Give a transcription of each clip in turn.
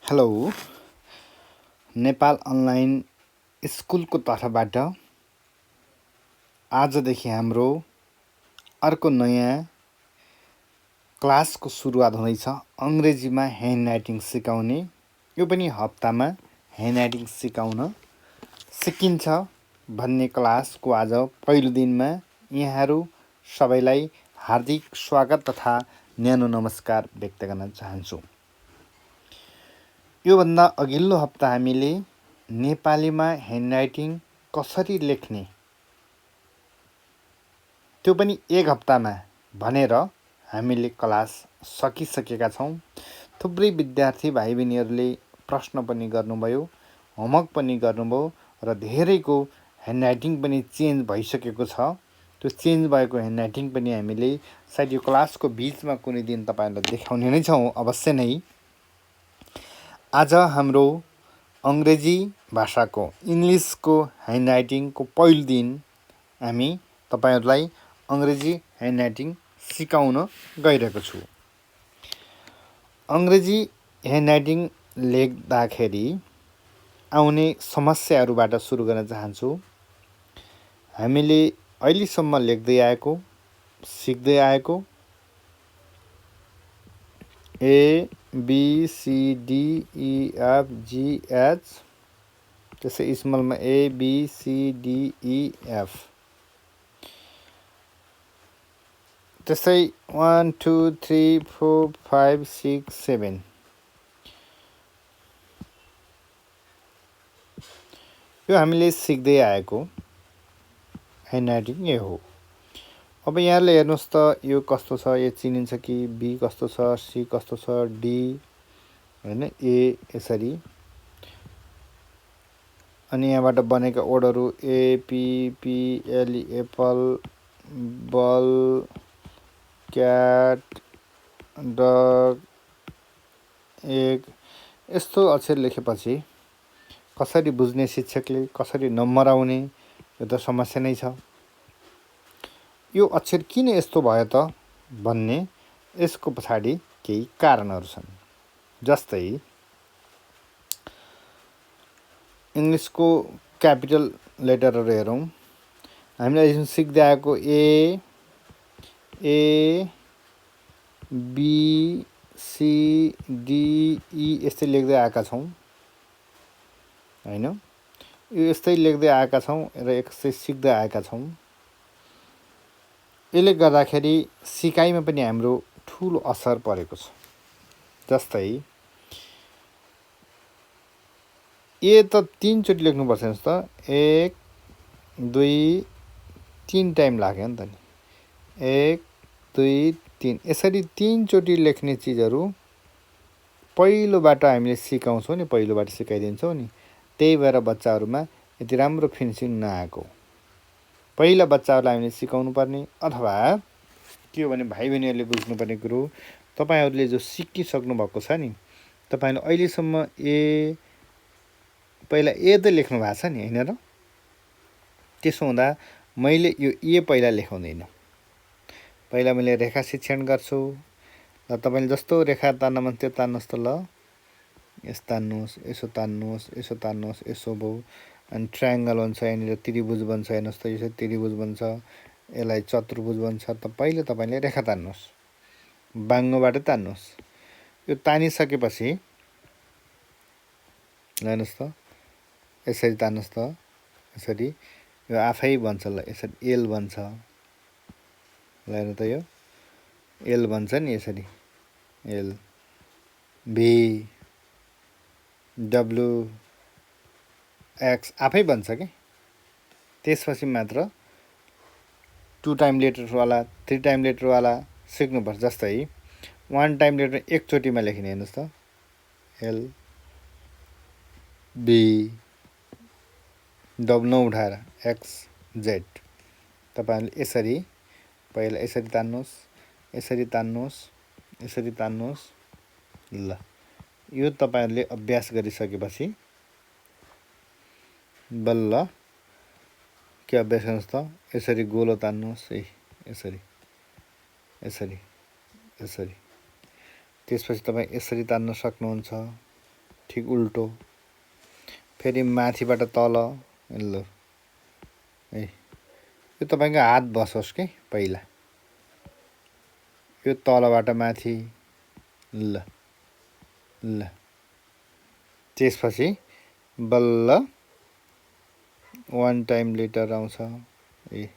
Hello Nepal online स्कुलको तर्फबाट आजदेखि हाम्रो अर्को नयाँ क्लासको सुरुवात हुँदैछ। अङ्ग्रेजीमा ह्यान्ड राइटिङ सिकाउने। यो पनि हप्तामा ह्यान्ड राइटिङ सिकिन्छ भन्ने क्लासको आज पहिलो दिनमा यहाँहरू सबैलाई हार्दिक स्वागत तथा न्यानो नमस्कार व्यक्त गर्न चाहन्छु। योभन्दा अघिल्लो हप्ता हामीले नेपालीमा ह्यान्ड राइटिङ कसरी लेख्ने त्यो पनि एक हप्तामा भनेर हामीले क्लास सकिसकेका छौँ। थुप्रै विद्यार्थी भाइ बहिनीहरूले प्रश्न पनि गर्नुभयो, होमवर्क पनि गर्नुभयो र धेरैको ह्यान्ड राइटिङ पनि चेन्ज भइसकेको छ। त्यो चेन्ज भएको ह्यान्ड राइटिङ पनि हामीले सायद यो क्लासको बिचमा कुनै दिन तपाईँहरूलाई देखाउने नै छौँ अवश्य नै। आज हाम्रो अङ्ग्रेजी भाषाको इङ्ग्लिसको ह्यान्ड राइटिङको पहिलो दिन हामी तपाईँहरूलाई अङ्ग्रेजी ह्यान्ड राइटिङ सिकाउन गइरहेको छु। अङ्ग्रेजी ह्यान्ड राइटिङ लेख्दाखेरि आउने समस्याहरूबाट सुरु गर्न चाहन्छु। हामीले अहिलेसम्म लेख्दै आएको, सिक्दै आएको A, B, C, D, E, F, G, H, त्यसै स्मलमा A, B, C, D, E, F, त्यसै 1, 2, 3, 4, 5, 6, 7 यो हामीले सिक्दै आएको ह्यान्ड राइटिङ यो हो। अब यहाँले हेर्नुहोस् त यो कस्तो छ, ए चिनिन्छ कि, बी कस्तो छ, सी कस्तो छ, डी होइन, ए यसरी। अनि यहाँबाट बनेका वर्डहरू एपिपिएल, एप्पल, बल, क्याट, डग, एग, यस्तो अक्षर लेखेपछि कसरी बुझ्ने शिक्षकले, कसरी नम्बर आउने, यो त समस्या नै छ। यो अक्षर किन यस्तो भयो त भन्ने यसको पछाडि केही कारणहरू छन्। जस्तै इङ्ग्लिसको क्यापिटल लेटरहरू हेरौँ। हामीले सिक्दै आएको ए, बी, सी, डी, ई यस्तै लेख्दै आएका छौँ होइन। यो यस्तै लेख्दै आएका छौँ र यस्तै सिक्दै आएका छौँ। यसले गर्दाखेरि सिकाइमा पनि हाम्रो ठुलो असर परेको छ। जस्तै ए त 3 चोटि लेख्नुपर्छ हेर्नुहोस् त, 1, 2, 3 टाइम लाग्यो नि त नि, 1, 2, 3 यसरी 3 चोटि लेख्ने चिजहरू पहिलोबाट हामीले सिकाउँछौँ नि, पहिलोबाट सिकाइदिन्छौँ नि, त्यही भएर बच्चाहरूमा यति राम्रो फिनिसिङ नआएको। पहिला बच्चाहरूलाई हामीले सिकाउनु पर्ने, अथवा के हो भने भाइ बहिनीहरूले बुझ्नुपर्ने कुरो, तपाईँहरूले जो सिकिसक्नु भएको छ नि, तपाईँले अहिलेसम्म पहिला ए त लेख्नु भएको छ नि होइन र। त्यसो हुँदा मैले यो ए पहिला लेखाउँदिनँ, पहिला मैले रेखा शिक्षण गर्छु। ल तपाईँले जस्तो रेखा तान्न मन त्यो तान्नुहोस् त, ल यस तान्नुहोस्, यसो तान्नुहोस्, यसो तान्नुहोस्, यसो भयो। अनि ट्रायङ्गल बन्छ, यहाँनिर त्रिभुज बन्छ, हेर्नुहोस् त यसो त्रिभुज बन्छ, यसलाई चतुर्भुज बन्छ। त पहिले तपाईँले रेखा तान्नुहोस्, बाङ्गोबाट तान्नुहोस्। यो तानिसकेपछि हेर्नुहोस् त यसरी तान्नुहोस् त, यसरी यो आफै बन्छ। ल यसरी एल बन्छ, ल हेर्नु त यो एल बन्छ नि, यसरी एल, भी, डब्लु, एक्स आफै बन्छ कि। त्यसपछि मात्र 2 टाइम लेटरवाला, 3 टाइम लेटरवाला सिक्नुपर्छ। जस्तै 1 टाइम लेटर एकचोटिमा लेखिने, हेर्नुहोस् त एल, बी, डब्लु नउठाएर एक्स, जेड। तपाईँहरूले यसरी पहिला यसरी तान्नुहोस्, यसरी तान्नुहोस्, यसरी तान्नुहोस्। ल यो तपाईँहरूले अभ्यास गरिसकेपछि बल्ल के अभ्यास गर्नुहोस् त, यसरी गोलो तान्नुहोस् है, यसरी यसरी यसरी। त्यसपछि तपाईँ यसरी तान्न सक्नुहुन्छ। ठिक उल्टो, फेरि माथिबाट तल। ल है, यो तपाईँको हात बसोस् कि पहिला, यो तलबाट माथि। ल ल, त्यसपछि बल्ल 1 टाइम लेटर आउँछ। ए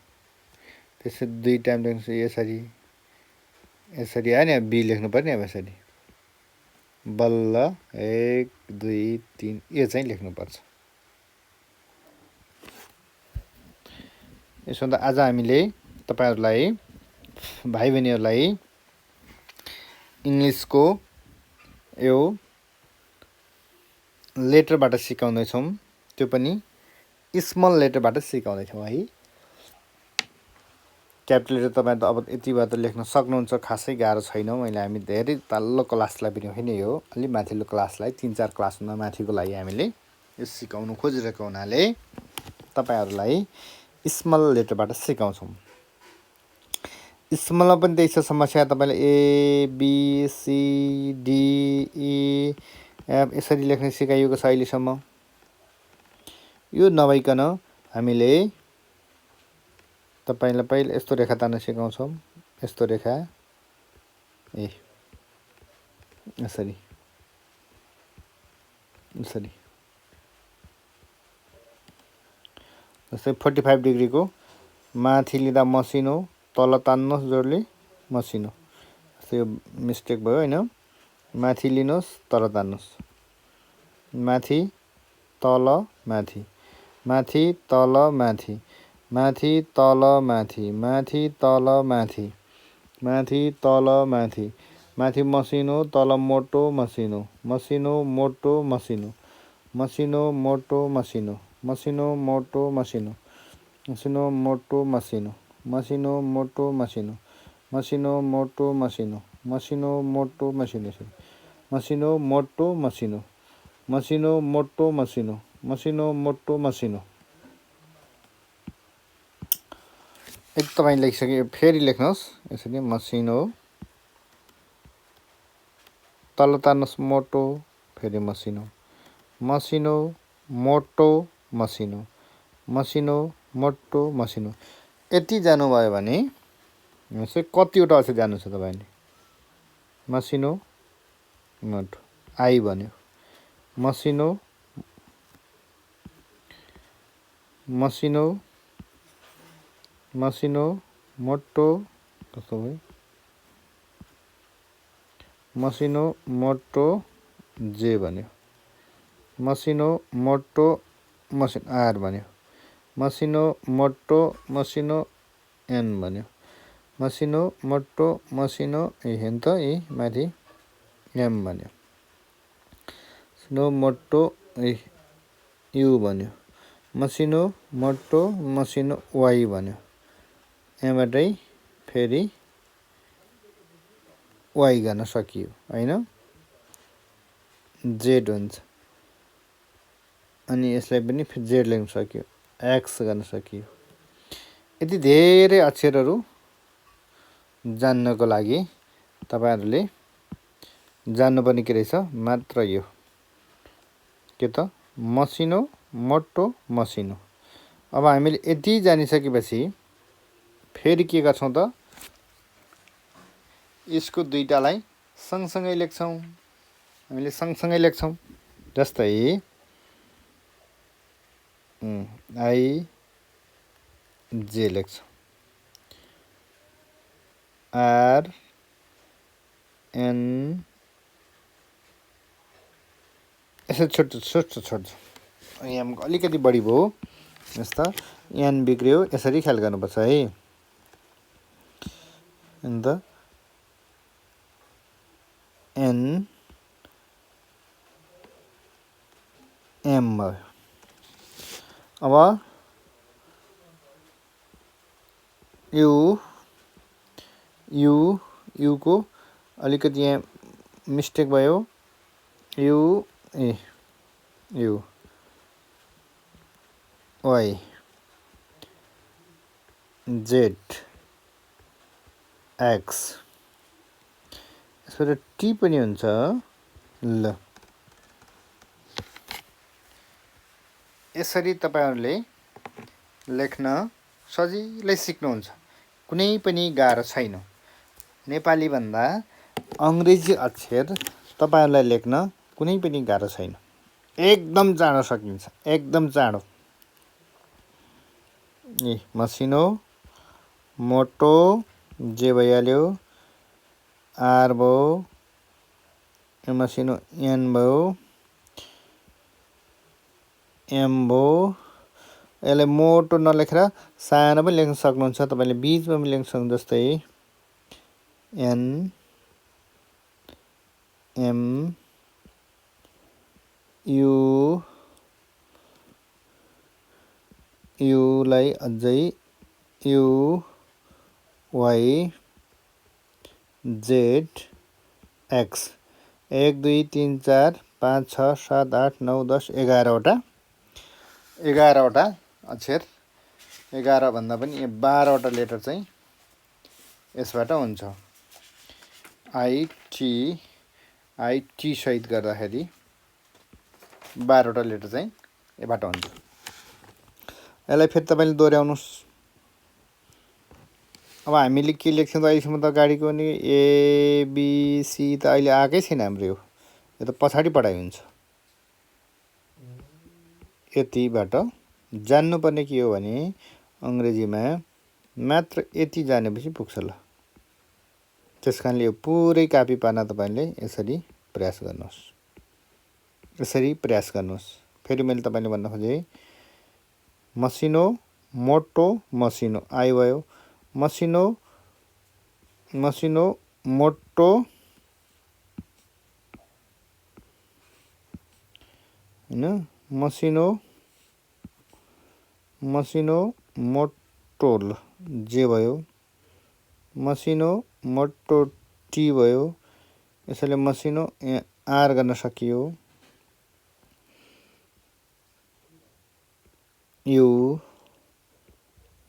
त्यसै 2 टाइम लेख्नु, यसरी यसरी आयो नि, बी लेख्नु पर्ने अब यसरी बल्ल 1 2 3 यो चाहिँ लेख्नुपर्छ। यसो त आज हामीले तपाईँहरूलाई, भाइ बहिनीहरूलाई इङ्ग्लिसको यो लेटरबाट सिकाउँदैछौँ, त्यो पनि स्मल लेटरबाट सिकाउँदैछौँ है। क्यापिटल लेटर तपाईँ त अब यति भए त लेख्न सक्नुहुन्छ, खासै गाह्रो छैन। हामी धेरै तल्लो क्लासलाई पनि होइन, यो अलिक माथिल्लो क्लासलाई 3-4 क्लासमा माथिको लागि हामीले यो सिकाउनु खोजिरहेको हुनाले तपाईँहरूलाई स्मल लेटरबाट सिकाउँछौँ। स्मलमा पनि त्यही छ समस्या, तपाईँले A B C D E F यसरी लेख्न सिकाइएको छ अहिलेसम्म। यो नभइकन हामीले तपाईँलाई पहिला यस्तो रेखा तान्न सिकाउँछौँ, यस्तो रेखा, ए यसरी यसरी, जस्तै 45 डिग्रीको माथि लिँदा मसिनो, तल तान्नुहोस् जोडले, मसिनो। यो मिस्टेक भयो होइन, माथि लिनुहोस् तल तान्नुहोस्, माथि तल माथि, माथि तल माथि, माथि तल माथि, माथि तल माथि, माथि तल माथि, माथि मसिनो तल मोटो मसिनो, मसिनो मोटो मसिनो, मसिनो मोटो मसिनो, मसिनो मोटो मसिनो, मसिनो मोटो मसिनो, मसिनो मोटो मसिनो, मसिनो मोटो मसिनो, मसिनो मोटो मसिनो, मसिनो मोटो मसिनो, मसिनो मोटो मसिनो, मसिनो मोटो मसिनो। एक तपाईँ लेखिसके फेरि लेख्नुहोस् यसरी, मसिनो तल तान्नुहोस् मोटो, फेरि मसिनो, मसिनो मोटो मसिनो, मसिनो मोटो मसिनो। यति जानुभयो भने चाहिँ कतिवटा अक्षर जानु छ तपाईँले? मसिनो मोटो, आई भन्यो, मसिनो मसिनो मसिनो मोटो, कस्तो भयो? मसिनो मोटो जे भन्यो, मसिनो मोटो मसिनो आर भन्यो, मसिनो मोटो मसिनो एन भन्यो, मसिनो मोटो मसिनो हेर्नु त यी माथि एम भन्यो, मसिनो मोटो यु भन्यो, मसिनो मोटो मसिनो वाई भन्यो, यहाँबाटै फेरि वाई गर्न सकियो होइन, जेड हुन्छ, अनि यसलाई पनि जेड लेख्न सकियो, एक्स गर्न सकियो। यति धेरै अक्षरहरू जान्नको लागि तपाईँहरूले जान्नुपर्ने के रहेछ? मात्र यो के त मसिनो मोटो मसिनो। अब हामीले यति जानिसकेपछि फेरि के गर्छौँ त? यसको दुईटालाई सँगसँगै लेख्छौँ, हामीले सँगसँगै लेख्छौँ। जस्तै आई जे लेख्छौँ, आर एन यसरी छोड्छु छोड्छु छोड्छु, यहाँ अलिकति बढी भयो, यस्ता एन बिग्रियो, यसरी ख्याल गर्नुपर्छ है। अन्त एन एम भयो। अब यु यु युको अलिकति यहाँ मिस्टेक भयो, U A U Y Z X, यसबाट टी पनि हुन्छ। ल यसरी तपाईहरुले लेख्न सजिलै सिक्नुहुन्छ। कुनै पनि गाह्रो छैन। नेपाली भन्दा अंग्रेजी अक्षर तपाईहरुलाई लेख्न कुनै पनि गाह्रो छैन। एकदम चाँडो सकिन्छ, एकदम चाँडो। मसिनो, मोटो, जे भइहाल्यो, आर भयो, मसिनो एन भयो, एम भयो। यसलाई मोटो नलेखेर सानो पनि लेख्न सक्नुहुन्छ, तपाईले बीचमा पनि लेख्न सक्नुहुन्छ, जस्तै एन एम यु, युलाई अझै यु वाइ जेड एक्स। 1 2 3 4 5 6 7 8 9 10 11वटा 11वटा अक्षर, 11 भन्दा पनि 12वटा लेटर चाहिँ यसबाट हुन्छ। आइटी सहित गर्दाखेरि 12वटा लेटर चाहिँ यबाट हुन्छ। यसलाई फेरि तपाईले दोहोर्याउनुस्। अब हामीले के लेख्छौँ त अहिलेसम्म त गाडीको नि एबिसी त अहिले आएकै छैन हाम्रो, यो त पछाडि पढाइ हुन्छ। यतिबाट जान्नुपर्ने के हो भने अंग्रेजीमा मात्र यति जानेपछि पुग्छ। ल त्यसकारणले यो पुरै कापी पार्न तपाईले यसरी प्रयास गर्नुहोस्, यसरी प्रयास गर्नुहोस्। फेरि मैले तपाईले भन्न खोजे मसिनो, मोटो, मसिनो आई भयो, मसिनो, मसिनो, मोटो, हैन, मसिनो, मसिनो, मोटो जे भयो, मसिनो, मोटो टी भयो। यसैले मसिनो आर गर्न सकियो, यु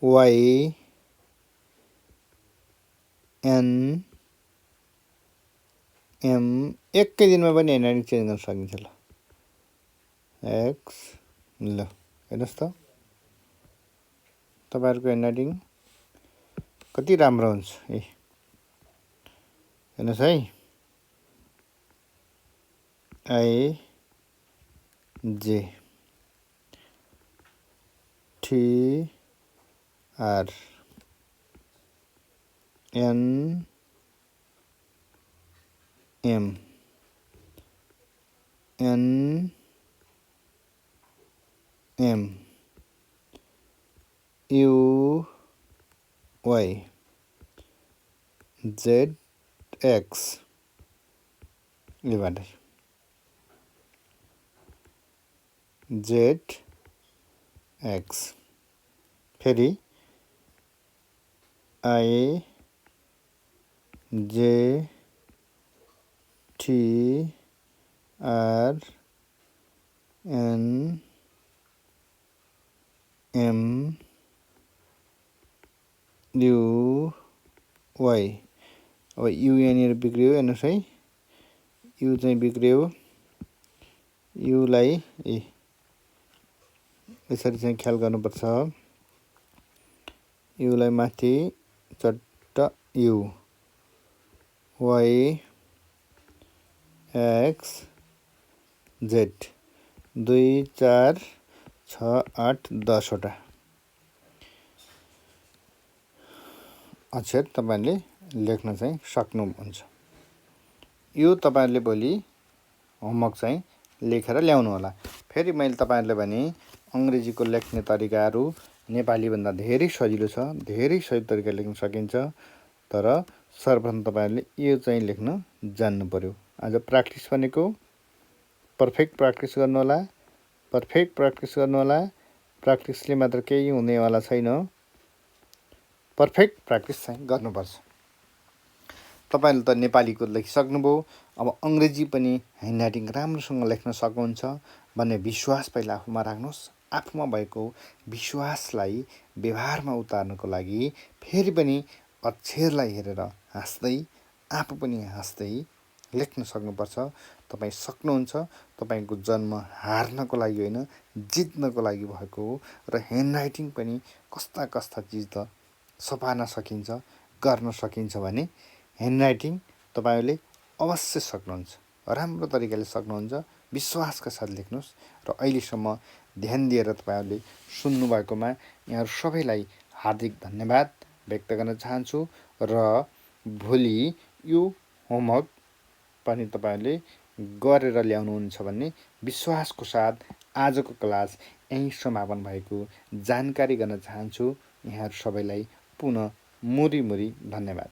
वाइ एन एम। एकै दिनमा पनि हेर्न चेन्ज गर्न सकिन्छ। ल एक्स, ल हेर्नुहोस् त तपाईहरुको ह्यान्डराइटिङ कति राम्रो हुन्छ। हेर्नुहोस् है, I J T R N M N M U Y Z X. यहाँबाट जेड एक्स। फेरि I J T R N M U Y. अब यु यहाँनिर बिग्रियो, हेर्नुहोस् है, यु चाहिँ बिग्रियो। युलाई यसरी चाहिँ ख्याल गर्नुपर्छ। युलाई माथि चट्ट यु, वाइ एक्स जेड 2 4 6 8 10वटा अक्षर तपाईले लेख्न चाहिँ सक्नुहुन्छ। यो तपाईहरुले भोलि होमवर्क चाहिँ लेखेर ल्याउनु होला। फेरि मैले तपाईहरुले भने अंग्रेजीको लेख्ने तरिकाहरू नेपाली भन्दा धेरै सजिलो छ, धेरै सही तरिकाले लेख्न सकिन्छ। तर सर्वप्रथम तपाईहरुले यो चाहिँ लेख्न जान्नु पर्यो। आज प्र्याक्टिस भनेको पर्फेक्ट प्र्याक्टिस गर्नु होला, पर्फेक्ट प्र्याक्टिस गर्नु होला। प्र्याक्टिसले मात्र केही हुनेवाला छैन, पर्फेक्ट प्र्याक्टिस चाहिँ गर्नुपर्छ। तपाईहरुले त नेपालीको लेखिसक्नुभयो, अब अंग्रेजी पनि ह्यान्डराइटिङ राम्रोसँग लेख्न सक्नुहुन्छ भन्ने विश्वास पहिला आफूमा राख्नुहोस्। आफूमा भएको विश्वासलाई व्यवहारमा उतार्नको लागि फेरि पनि अक्षरलाई हेरेर हाँस्दै, आफू पनि हाँस्दै लेख्न सक्नुपर्छ। तपाईँ सक्नुहुन्छ। तपाईँको जन्म हार्नको लागि होइन, जित्नको लागि भएको हो। र ह्यान्डराइटिङ पनि कस्ता कस्ता चिज त सपार्न सकिन्छ, गर्न सकिन्छ भने ह्यान्डराइटिङ तपाईँले अवश्य सक्नुहुन्छ, राम्रो तरिकाले सक्नुहुन्छ। विश्वासका साथ लेख्नुहोस्। र अहिलेसम्म ध्यान दिएर तपाईँहरूले सुन्नुभएकोमा यहाँहरू सबैलाई हार्दिक धन्यवाद व्यक्त गर्न चाहन्छु। र भोलि यो होमवर्क पनि तपाईँहरूले गरेर ल्याउनुहुन्छ भन्ने विश्वासको साथ आजको क्लास यहीँ समापन भएको जानकारी गर्न चाहन्छु। यहाँहरू सबैलाई पुनः मुरी मुरी धन्यवाद।